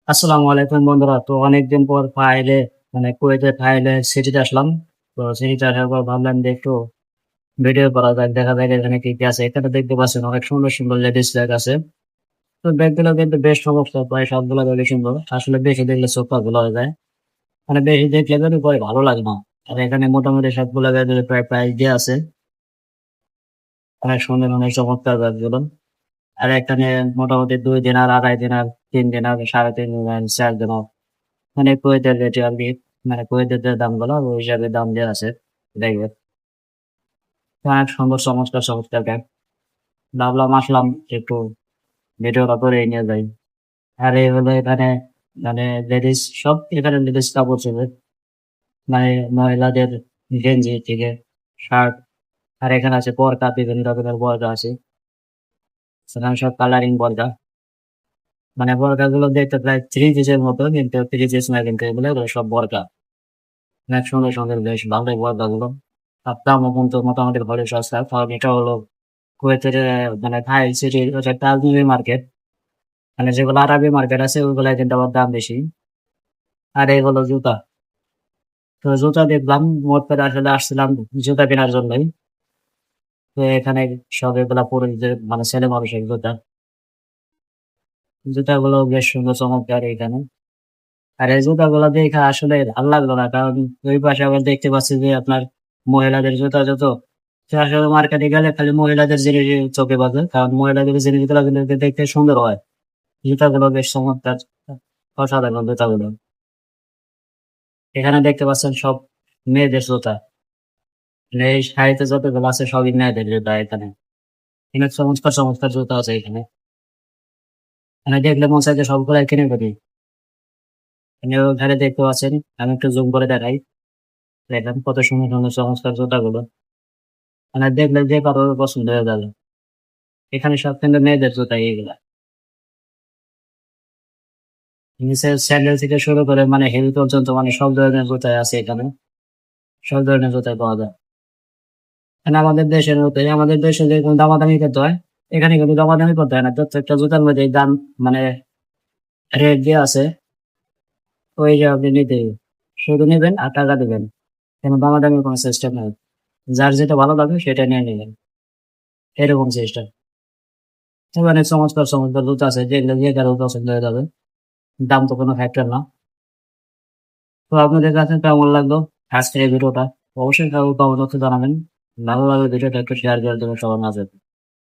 আসসালামু আলাইকুম বন্ধুরা। তো অনেকদিন পর কুয়েতের ফাইলে সিটিতে আসলাম। তো সিটিতে আসার পর ভাবলাম যে একটু ভিডিও করা যাক, দেখা যাক এখানে কি, কি আছে। এখানে দেখতে পাচ্ছেন অনেক সুন্দর, সুন্দর লেডিস ব্যাগ আছে। তো ব্যাগগুলো কিন্তু বেশ চমৎকার, প্রায় সবগুলো ব্যাগই সুন্দর। আসলে বেশি দেখলে চোখ পাগল হয়ে যায়। মানে বেশি দেখলে কিন্তু পরে ভালো লাগে না। আর এখানে মোটামুটি সবগুলো ব্যাগের প্রায় প্রাইস দেয়া আছে। অনেক সুন্দর, অনেক চমৎকার ব্যাগগুলো। আর এখানে মোটামুটি ২ দিনার, ২.৫ দিনার, ৩ দিনার, ৩.৫ দিনার, ৪ দিনার, মানে কুয়েতের রেটে আরকি, মানে কুয়েতের যে দামগুলো ওই হিসাবে দাম দেয়া আছে ব্যাগের। অনেক সুন্দর চমৎকার, চমৎকার ব্যাগ। ভাবলাম আসলাম একটু ভিডিওটা করেই নিয়ে যাই। আর এই হলো এখানে, মানে লেডিস সব, এখানে লেডিস কাপড়-চোপড়, মানে মহিলাদের গেঞ্জি থেকে শার্ট। আর এখানে আছে বোরকা, বিভিন্ন রকমের বোরকা আছে। সেখানে সব কালারিং বোরকা। মানে বোরকাগুলো দেখতে প্রায় থ্রি পিসের মতো, কিন্তু থ্রি পিস না, কিন্তু এগুলো সব বোরকা। অনেক সুন্দর, সুন্দর, বেশ ভালোই বোরকাগুলো। আর দামও কিন্তু মোটামুটি ভালোই সস্তা। কারণ এটা হলো কুয়েতের মানে থাই সিটির হচ্ছে একটা আজনবী মার্কেট। মানে যেগুলো আরবি মার্কেট আছে ওইগুলায় কিন্তু আবার দাম বেশি। আর এই হলো জুতা। তো জুতা দেখলাম, মোট করে আসলে আসছিলাম জুতা কেনার জন্যই। তো এখানে সব এগুলা পুরুষদের, মানে ছেলে মানুষের জুতা। জুতাগুলো বেশ সুন্দর চমৎকার এখানে। আর এই জুতাগুলো দেখে আসলে ভাল লাগলো না। কারণ ওই পাশে আবার দেখতে পাচ্ছি যে আপনার মহিলাদের জুতা যত, তো আসলে মার্কেটে গেলে খালি মহিলাদের জিনিসই চোখে বাজে। কারণ মহিলাদের জিনিসগুলো কিন্তু দেখতে সুন্দর হয়। জুতাগুলো বেশ চমৎকার, অসাধারণ জুতাগুলো। এখানে দেখতে পাচ্ছেন সব মেয়েদের জুতা। মানে এই সারিতে যতগুলো আছে সবই মেয়েদের জুতা এখানে। অনেক চমৎকার, চমৎকার জুতা আছে এখানে। মানে দেখলে মনে চায় যে সবগুলাই কিনে ফেলি। আপনি ওখানে দেখতে পাচ্ছেন, আমি একটু জুম করে দেখাই। দেখেন কত সুন্দর, সুন্দর চমৎকার জুতাগুলো। মানে দেখলে যে কারো পছন্দ হয়ে যাবে। এখানে সব কিন্তু মেয়েদের জুতা এইগুলা। নিচে স্যান্ডেল থেকে শুরু করে মানে হিল পর্যন্ত, মানে সব ধরনের জুতাই আছে এখানে। সব ধরনের জুতাই পাওয়া যায়। মানে আমাদের দেশের মতোই, আমাদের দেশে যেরকম দামাদামি করতে হয়, এখানে কিন্তু দামাদামি করতে হয় না। প্রত্যেকটা জুতার মধ্যেই দাম, মানে রেট দেয়া আছে। ওই যে আপনি নিতেই, শুধু নিবেন আর টাকা দিবেন। কোন দামাদামির কোন সিস্টেম নাই। যার যেটা ভালো লাগে সেটা নিয়ে নিবেন। এরকম সিস্টেম। এখানে চমৎকার, চমৎকার জুতা আছে যেগুলো যে কারো পছন্দ হয়ে যাবে। দাম তো কোনো ফ্যাক্টর না। তো আপনাদের কাছে কেমন লাগলো আজকের এই ভিডিওটা? অবশ্যই কারো কমেন্ট বক্সে জানাবেন। ভালো লাগলে ভিডিওটা একটু শেয়ার করে দেবেন সবার মাঝে।